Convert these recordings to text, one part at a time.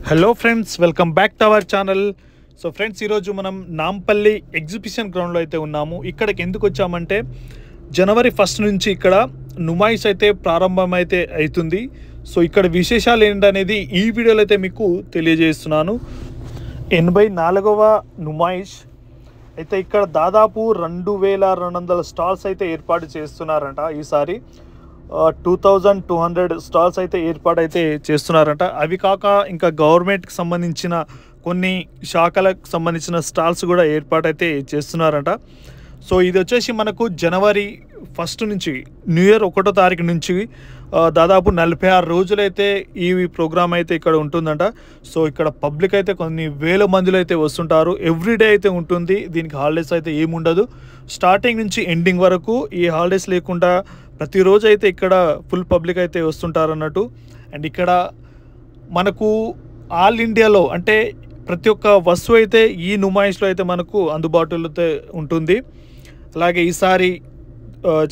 Hello friends, welcome back to our channel. So friends, ఈరోజు మనం Nampally exhibition గ్రౌండ్లో అయితే ఉన్నాము. ఇక్కడికి ఎందుకు వచ్చామంటే జనవరి 1 నుంచి ఇక్కడ నుమాయిష్ అయితే ప్రారంభమైతే అవుతుంది. సో ఇక్కడ విశేషాలు ఏంటనేది ఈ వీడియోలో అయితే మీకు తెలియజేస్తున్నాను. 84వ నుమాయిష్ అయితే ఇక్కడ దాదాపు 2200 స్టాల్స్ అయితే ఏర్పాటు చేస్తున్నారంట. ఈసారి 2200 స్టాల్స్ అయితే ఏర్పాటైతే చేస్తున్నారంట. అవి కాక ఇంకా గవర్నమెంట్కి సంబంధించిన కొన్ని శాఖలకు సంబంధించిన స్టాల్స్ కూడా ఏర్పాటైతే చేస్తున్నారంట. సో ఇది వచ్చేసి మనకు జనవరి 1 నుంచి న్యూ ఇయర్ 1వ తారీఖు నుంచి దాదాపు 46 రోజులైతే ఈ ప్రోగ్రామ్ అయితే ఇక్కడ ఉంటుందంట. సో ఇక్కడ పబ్లిక్ అయితే కొన్ని వేల మందిలో అయితే వస్తుంటారు. ఎవ్రీడే అయితే ఉంటుంది. దీనికి హాలిడేస్ అయితే ఏముండదు. స్టార్టింగ్ నుంచి ఎండింగ్ వరకు ఈ హాలిడేస్ లేకుండా ప్రతిరోజు అయితే ఇక్కడ ఫుల్ పబ్లిక్ అయితే వస్తుంటారు అన్నట్టు. అండ్ ఇక్కడ మనకు ఆల్ ఇండియాలో అంటే ప్రతి ఒక్క వస్తువు అయితే ఈ నుమాయిష్లో అయితే మనకు అందుబాటులో ఉంటుంది. అలాగే ఈసారి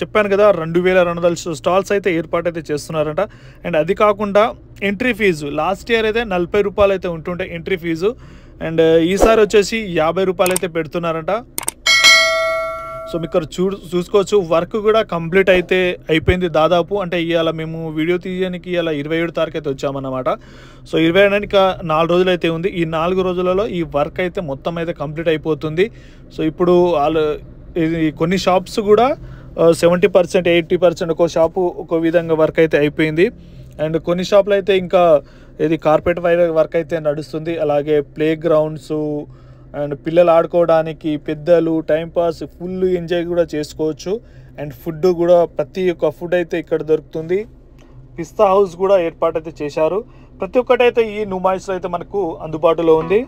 చెప్పాను కదా 2200 స్టాల్స్ అయితే ఏర్పాటైతే చేస్తున్నారంట. అండ్ అది కాకుండా ఎంట్రీ ఫీజు లాస్ట్ ఇయర్ అయితే 40 రూపాయలు అయితే ఉంటుండే ఎంట్రీ ఫీజు. అండ్ ఈసారి వచ్చేసి 50 రూపాయలు అయితే పెడుతున్నారంట. సో మీకు చూసుకోవచ్చు, వర్క్ కూడా కంప్లీట్ అయితే అయిపోయింది దాదాపు. అంటే ఇవాళ మేము వీడియో తీయడానికి ఇలా 27 తారీఖు అయితే వచ్చామన్నమాట. సో 29 4 రోజులు అయితే ఉంది. ఈ 4 రోజులలో ఈ వర్క్ అయితే మొత్తం అయితే కంప్లీట్ అయిపోతుంది. సో ఇప్పుడు కొన్ని షాప్స్ కూడా 70% 80% ఒక్కో షాపు ఒక విధంగా వర్క్ అయితే అయిపోయింది. అండ్ కొన్ని షాపులు అయితే ఇంకా ఇది కార్పెట్ వైర్ వర్క్ అయితే నడుస్తుంది. అలాగే ప్లే గ్రౌండ్స్ అండ్ పిల్లలు ఆడుకోవడానికి, పెద్దలు టైంపాస్ ఫుల్ ఎంజాయ్ కూడా చేసుకోవచ్చు. అండ్ ఫుడ్ కూడా ప్రతి ఒక్క ఫుడ్ అయితే ఇక్కడ దొరుకుతుంది. పిస్తా హౌస్ కూడా ఏర్పాటు అయితే చేశారు. ప్రతి ఒక్కటి అయితే ఈ నుమాయిష్లో అయితే మనకు అందుబాటులో ఉంది.